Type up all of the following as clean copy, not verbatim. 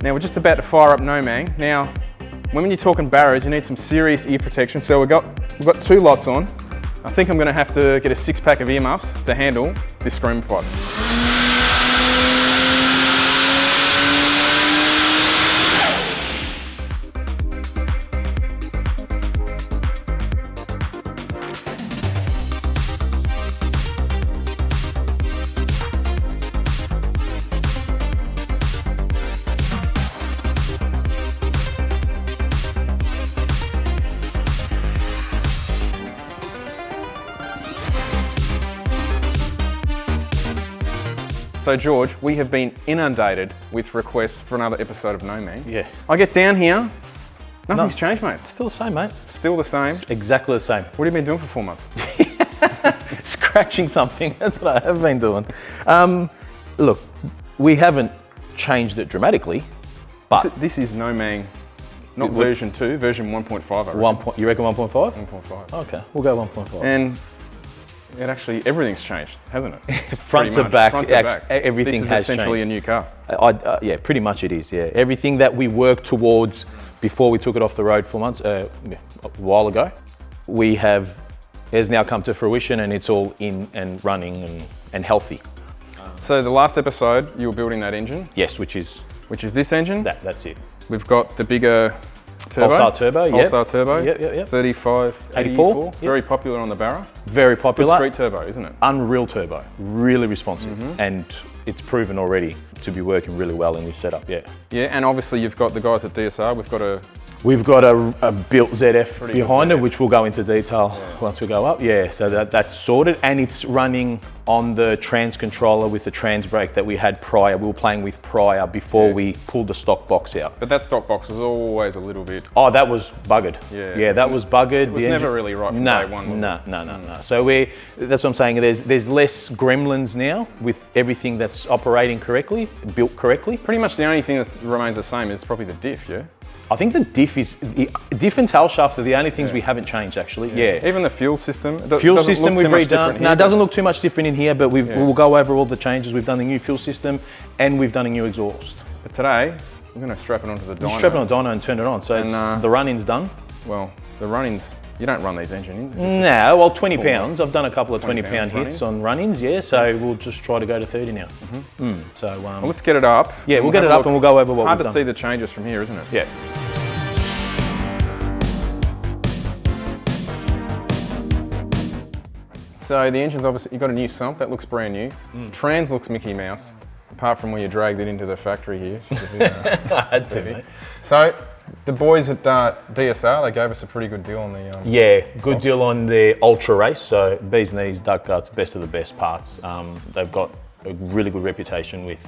Now we're just about to fire up NOMANG. Now, when you're talking Barras, you need some serious ear protection. So we've got 2 lots on. I think I'm going to have to get a 6-pack of earmuffs to handle this screamer pod. So George, we have been inundated with requests for another episode of NOMANG. Yeah. I get down here, nothing's changed, mate. It's still the same, mate. Still the same. It's exactly the same. What have you been doing for 4 months? Scratching something, that's what I have been doing. Look, we haven't changed it dramatically, but... This is NOMANG, not version 2, version 1.5. You reckon 1.5? 1.5. Okay, we'll go 1.5. And it actually, everything's changed, hasn't it? Front to back, everything has changed. This is essentially a new car. Yeah, pretty much it is, yeah. Everything that we worked towards before we took it off the road 4 months, a while ago, has now come to fruition, and it's all in and running and healthy. So the last episode, you were building that engine? Yes, which is this engine? That's it. We've got the bigger turbo. Pulsar turbo, yep. Pulsar turbo. Yep. 3584. Yep. Very popular on the Barra. Very popular. Good street turbo, isn't it? Unreal turbo. Really responsive. And it's proven already to be working really well in this setup, yeah. Yeah, and obviously you've got the guys at DSR. We've got a built ZF behind it, which we'll go into detail once we go up. Yeah, so that's sorted, and it's running on the trans controller with the trans brake that we had prior. We were playing with prior before we pulled the stock box out. But that stock box was always a little bit... Oh, that was buggered. Yeah, that was buggered. It was never really right from day one. No. So that's what I'm saying. There's less gremlins now with everything that's operating correctly, built correctly. Pretty much the only thing that remains the same is probably the diff, yeah? I think the diff and tail shaft are the only things we haven't changed, actually. Yeah. Even the fuel system. Fuel system we've redone. No, it doesn't look too much different in here, but we'll go over all the changes. We've done the new fuel system, and we've done a new exhaust. But today, we're going to strap it onto the dyno. Strap it on the dyno and turn it on. So the run-in's done. Well, the run-ins, you don't run these engines. No, well, 20 pounds. I've done a couple of 20-pound hits on run-ins, yeah. So we'll just try to go to 30 now. So well, let's get it up. Yeah, we'll get it up and we'll go over what we've done. Hard to see the changes from here, isn't it? Yeah. So the engine's obviously, you've got a new sump, that looks brand new. Trans looks Mickey Mouse, apart from where you dragged it into the factory here. That's it, mate. So the boys at DSR, they gave us a pretty good deal on the good box. Deal on the Ultra Race. So bees knees, duck guts, best of the best parts. They've got a really good reputation with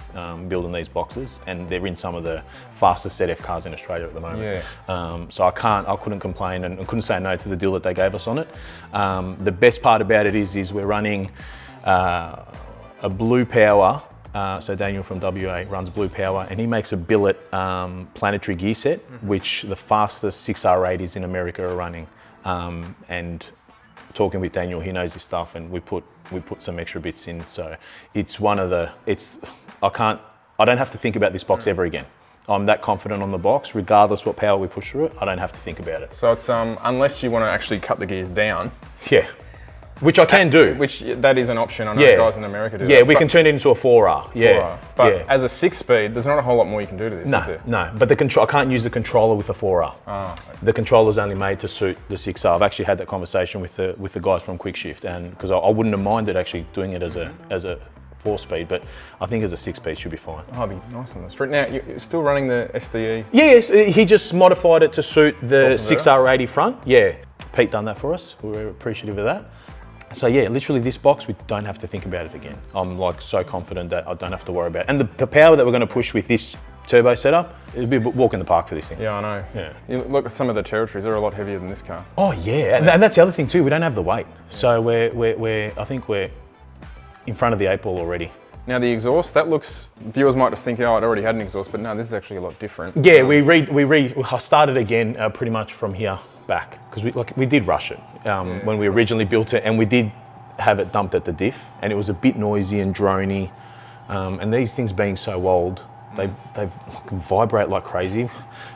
building these boxes, and they're in some of the fastest ZF cars in Australia at the moment. So I couldn't complain and couldn't say no to the deal that they gave us on it. The best part about it is we're running a Blue Power. So Daniel from WA runs Blue Power, and he makes a billet planetary gear set, which the fastest 6R80s in America are running. And talking with Daniel, he knows his stuff, and we put some extra bits in. So it's one of the, I don't have to think about this box ever again. I'm that confident on the box, regardless what power we push through it, I don't have to think about it. So it's, unless you want to actually cut the gears down. Yeah. Which I can do. Which, that is an option. I know guys in America do that. Yeah, we can turn it into a 4R. Yeah. 4R. But as a 6-speed, there's not a whole lot more you can do to this, is there? No, but I can't use the controller with a 4R. Oh, okay. The controller's only made to suit the 6R. I've actually had that conversation with the guys from Quick Shift, and because I wouldn't have minded actually doing it as a 4-speed, but I think as a 6-speed should be fine. Oh, it'd be nice on the street. Now, you're still running the SDE? Yes, he just modified it to suit the 6R80 front. Yeah, Pete done that for us. We were appreciative of that. So yeah, literally this box, we don't have to think about it again. I'm like so confident that I don't have to worry about it. And the power that we're going to push with this turbo setup, it'll be a walk in the park for this thing. Yeah, I know. Yeah. You look at some of the territories, they're a lot heavier than this car. Oh yeah, and that's the other thing too, we don't have the weight. So I think we're in front of the 8-ball already. Now the exhaust, that looks, viewers might just think, oh, it already had an exhaust, but no, this is actually a lot different. Yeah, I started again pretty much from here back, because we did rush it when we originally built it, and we did have it dumped at the diff, and it was a bit noisy and drony, and these things being so old, They vibrate like crazy.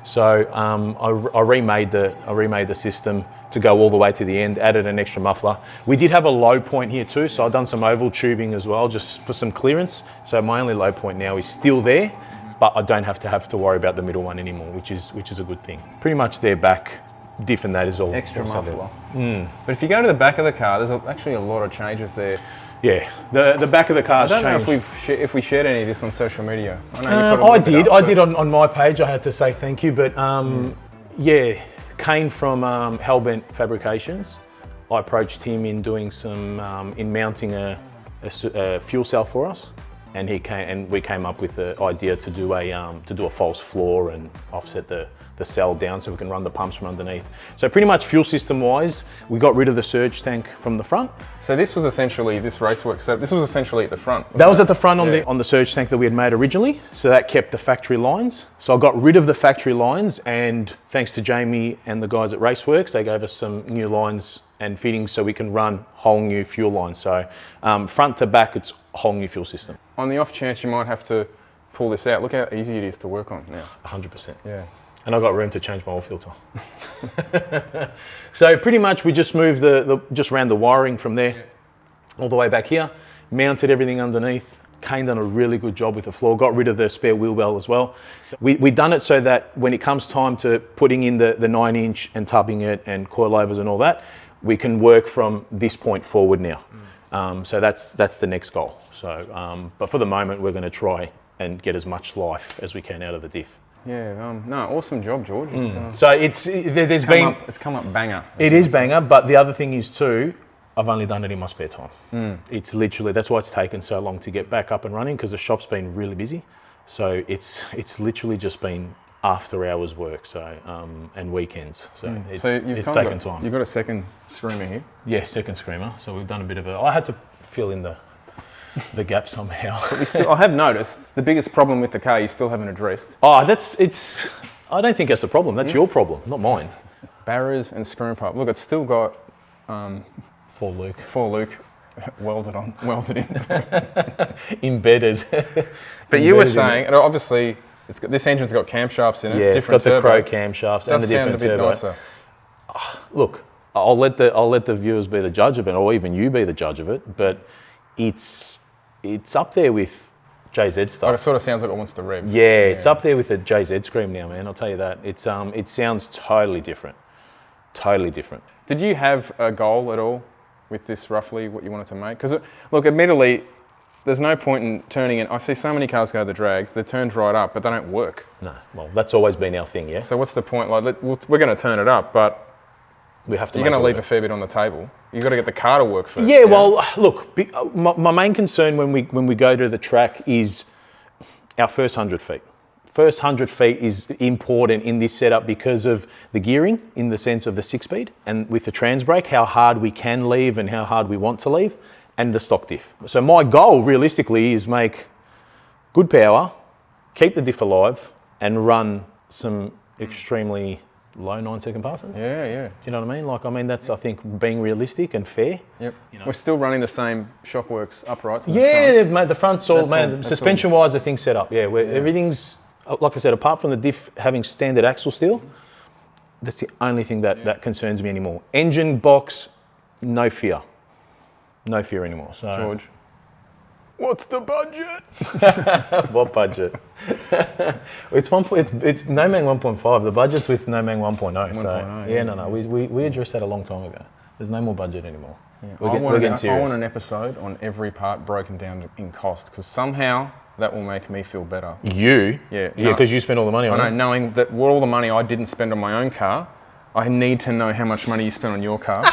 So I remade the system to go all the way to the end, added an extra muffler. We did have a low point here too, so I've done some oval tubing as well, just for some clearance. So my only low point now is still there, but I don't have to worry about the middle one anymore, which is a good thing. Pretty much their back diff and that is all Extra all muffler. But if you go to the back of the car, there's actually a lot of changes there. Yeah, the back of the car's changed. I don't know if we shared any of this on social media. I did on my page. I had to say thank you, but yeah, Kane from Hellbent Fabrications. I approached him in doing some in mounting a fuel cell for us, and we came up with the idea to do a false floor and offset the cell down so we can run the pumps from underneath. So pretty much fuel system wise, we got rid of the surge tank from the front. So this was essentially this racework. So this was essentially at the front. That was at the front on the surge tank that we had made originally. So that kept the factory lines. So I got rid of the factory lines, and thanks to Jamie and the guys at Raceworks, they gave us some new lines and fittings so we can run whole new fuel lines. So front to back, it's a whole new fuel system. On the off chance you might have to pull this out, look how easy it is to work on now. 100%. Yeah. And I got room to change my oil filter. So pretty much we just moved just ran the wiring from there all the way back here, mounted everything underneath. Kane done a really good job with the floor, got rid of the spare wheel well as well. So we done it so that when it comes time to putting in the 9-inch and tubbing it and coilovers and all that, we can work from this point forward now. So that's the next goal. So, but for the moment, we're going to try and get as much life as we can out of the diff. Yeah, no, awesome job, George. So it's come up banger. It is banger, but the other thing is too, I've only done it in my spare time. It's literally, that's why it's taken so long to get back up and running, because the shop's been really busy. So it's literally just been after hours work, so and weekends. So it's taken time. You've got a second screamer here. Yeah, second screamer. So we've done a bit of I had to fill in the gap somehow. But I have noticed the biggest problem with the car you still haven't addressed. Oh, I don't think that's a problem. That's your problem, not mine. Barras and screw pipe. Look, it's still got For Luke welded in. Embedded. But you were saying, and obviously, this engine's got camshafts in it. Yeah, different it's got turbo. the Crow camshafts Does and the sound different a bit turbo. nicer. Look, I'll let the viewers be the judge of it, or even you be the judge of it. But it's up there with JZ stuff. Like it sort of sounds like it wants to rev. Yeah, it's up there with the JZ scream now, man. I'll tell you that. It sounds totally different. Totally different. Did you have a goal at all with this, roughly what you wanted to make? Because look, admittedly, there's no point in turning it. I see so many cars go to the drags, they're turned right up, but they don't work. No, well, that's always been our thing, yeah. So what's the point? Like, we're going to turn it up, but we have to. You're going to leave a fair bit on the table. You've got to get the car to work first. Yeah, well, look, my main concern when we go to the track is our first 100 feet. First 100 feet is important in this setup because of the gearing, in the sense of the 6-speed, and with the trans brake, how hard we can leave and how hard we want to leave, and the stock diff. So my goal, realistically, is make good power, keep the diff alive, and run some extremely low 9-second passes. Yeah. Do you know what I mean? Like, I mean, that's, I think, being realistic and fair. Yep. You know? We're still running the same Shockworks uprights. Yeah, mate, the front's all, man, suspension-wise, the thing's set up. Yeah, everything's, like I said, apart from the diff having standard axle steel, that's the only thing that concerns me anymore. Engine, box, no fear. No fear anymore. So, George, what's the budget? What budget? It's NOMANG 1.5. The budget's with NOMANG 1.0. So no. We addressed that a long time ago. There's no more budget anymore. Yeah. We're getting serious. I want an episode on every part broken down in cost, because somehow that will make me feel better. You? Yeah. Because you spent all the money on it. I know, knowing that all the money I didn't spend on my own car, I need to know how much money you spent on your car.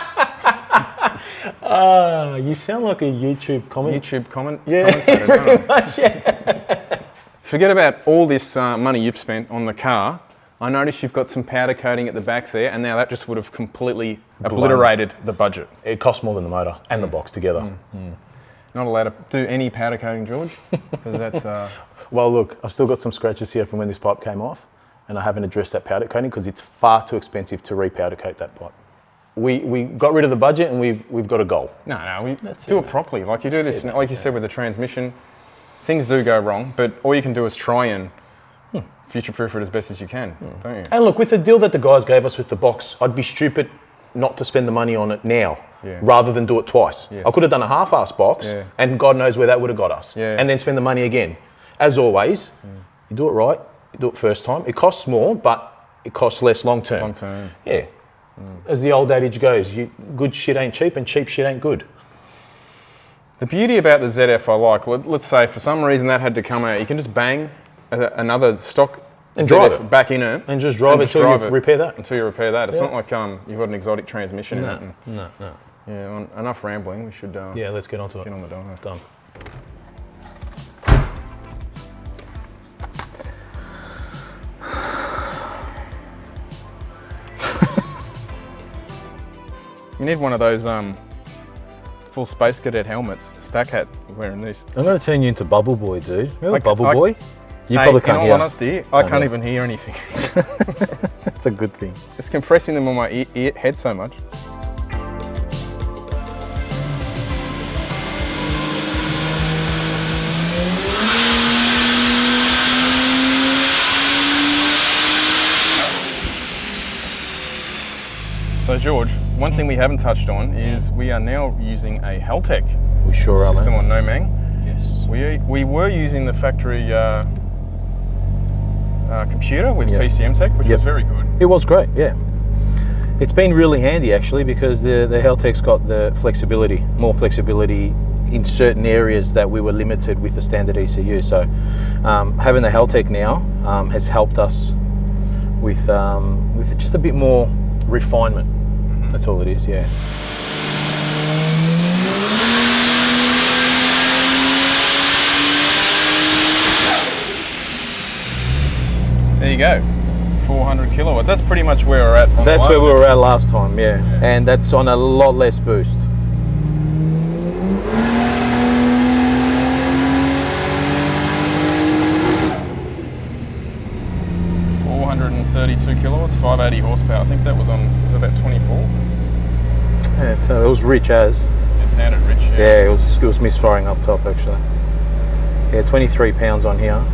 You sound like a YouTube comment. Yeah, pretty much, yeah. Forget about all this money you've spent on the car. I noticed you've got some powder coating at the back there, and now that just would have completely obliterated the budget. It costs more than the motor and the box together. Not allowed to do any powder coating, George, because that's... Well, look, I've still got some scratches here from when this pipe came off, and I haven't addressed that powder coating because it's far too expensive to re-powder coat that pipe. We got rid of the budget, and we've got a goal. No, we do it properly. Like you do this, like you said with the transmission, things do go wrong, but all you can do is try and future-proof it as best as you can, don't you? And look, with the deal that the guys gave us with the box, I'd be stupid not to spend the money on it now, rather than do it twice. Yes. I could have done a half-ass box, and God knows where that would have got us, and then spend the money again. As always, you do it right, you do it first time. It costs more, but it costs less long-term. Long-term. Yeah. As the old adage goes, good shit ain't cheap and cheap shit ain't good. The beauty about the ZF I like, let's say for some reason that had to come out, you can just bang another stock and ZF drive it back in it. And just drive it until you repair that. Until you repair that. It's not like you've got an exotic transmission in it. No. Yeah, enough rambling, we should let's get onto it. Get on the dyno. Done. You need one of those full Space Cadet helmets, stack hat, wearing these. I'm going to turn you into Bubble Boy, dude. Remember Bubble Boy? You hey, probably can't in all honesty, I can't even hear anything. That's a good thing. It's compressing them on my head so much. So George, one thing we haven't touched on is we are now using a Haltech We sure are, system man. on Nomang. Yes. We were using the factory computer with PCM Tech, which was very good. It was great, yeah. It's been really handy actually because the Haltech's got the flexibility, more flexibility in certain areas that we were limited with the standard ECU. So having the Haltech now has helped us with just a bit more refinement. That's all it is, yeah. There you go, 400 kilowatts. That's pretty much where we're at. That's where we were at last time, yeah. And that's on a lot less boost. Kilowatts, 580 horsepower. I think that was about 24. Yeah, so it was rich as. It sounded rich. Yeah, it was misfiring up top actually. Yeah, 23 pounds on here.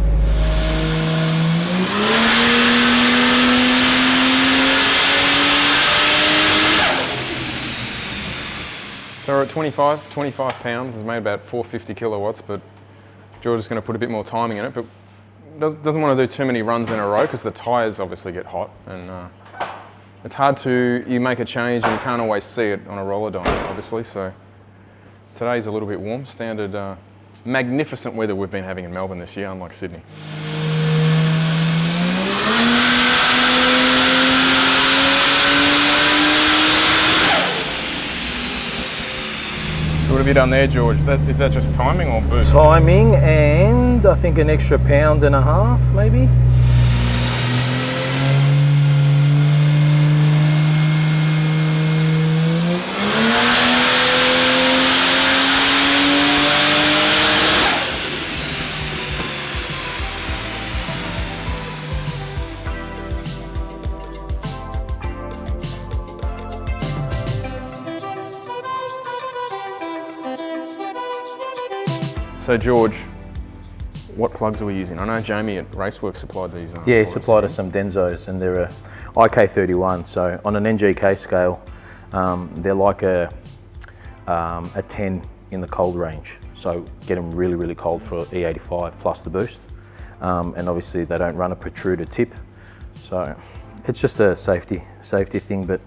So we're at 25 pounds. It's made about 450 kilowatts, but George is going to put a bit more timing in it. But doesn't want to do too many runs in a row because the tyres obviously get hot, and it's hard you make a change and you can't always see it on a roller dyno, obviously. So today's a little bit warm. Standard magnificent weather we've been having in Melbourne this year, unlike Sydney. So what have you done there, George? Is that just timing or boost? Timing, and I think an extra pound and a half, maybe. So George, what plugs are we using? I know Jamie at Raceworks supplied these. Yeah, he supplied us some Denzos, and they're a IK31. So on an NGK scale, they're like a 10 in the cold range. So get them really, really cold for E85 plus the boost. And obviously they don't run a protruder tip. So it's just a safety thing. But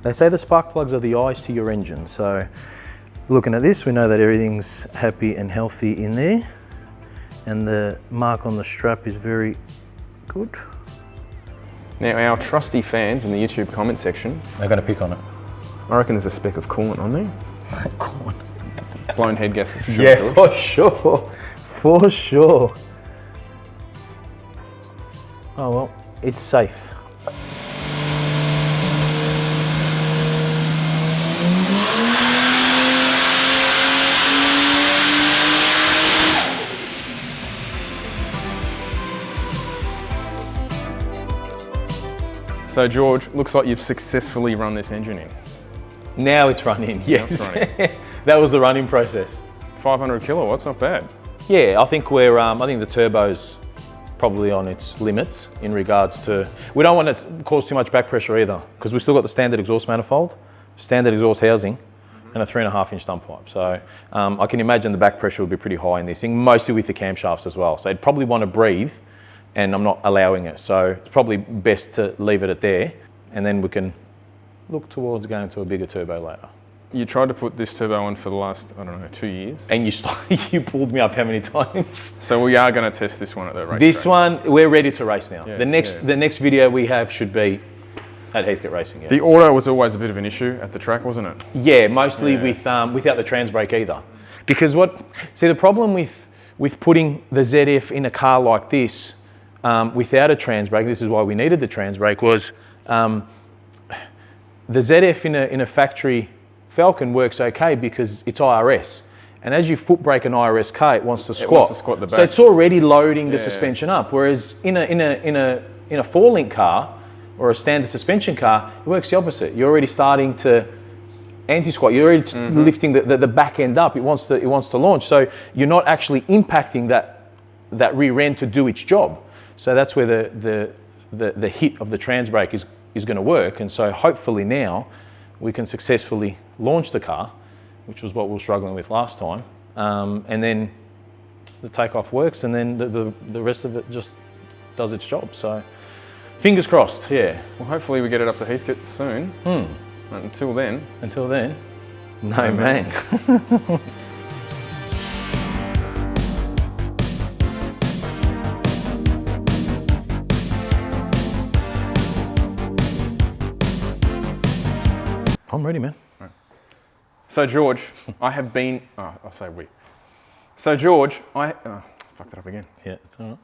they say the spark plugs are the eyes to your engine. So looking at this, we know that everything's happy and healthy in there, and the mark on the strap is very good. Now, our trusty fans in the YouTube comment section, they're going to pick on it. I reckon there's a speck of coolant on there. Blown head gasket for sure. Yeah, George. for sure, for sure. Oh well, it's safe. So George, looks like you've successfully run this engine in. Now it's running, yes. Now it's running. That was the running process. 500 kilowatts, not bad. Yeah, I think I think the turbo's probably on its limits in regards to, we don't want to cause too much back pressure either, because we've still got the standard exhaust manifold, standard exhaust housing, and a 3.5-inch dump pipe. So I can imagine the back pressure would be pretty high in this thing, mostly with the camshafts as well. So I'd probably want to breathe, and I'm not allowing it. So it's probably best to leave it at there, and then we can look towards going to a bigger turbo later. You tried to put this turbo on for the last, I don't know, 2 years. And you pulled me up how many times? So we are going to test this one at the race. This one, we're ready to race now. Yeah, the next video we have should be at Heathcote Racing. Yeah, the auto was always a bit of an issue at the track, wasn't it? yeah, mostly without the trans brake either. Because the problem with putting the ZF in a car like this without a trans brake, this is why we needed the trans brake, was the ZF in a factory Falcon works okay because it's IRS. And as you foot brake an IRS car, it wants to squat. It wants to squat the back. So it's already loading the suspension up. Whereas in a four-link car or a standard suspension car, it works the opposite. You're already starting to anti-squat. You're already lifting the back end up. It wants to launch. So you're not actually impacting that rear end to do its job. So that's where the hit of the trans brake is going to work. And so hopefully now we can successfully launch the car, which was what we were struggling with last time. And then the takeoff works, and then the rest of it just does its job. So fingers crossed, yeah. Well, hopefully we get it up to Heathcote soon. Until then, no man. I'm ready, man. So George, I have been, I'll say we. So George, fucked it up again. Yeah, it's all right.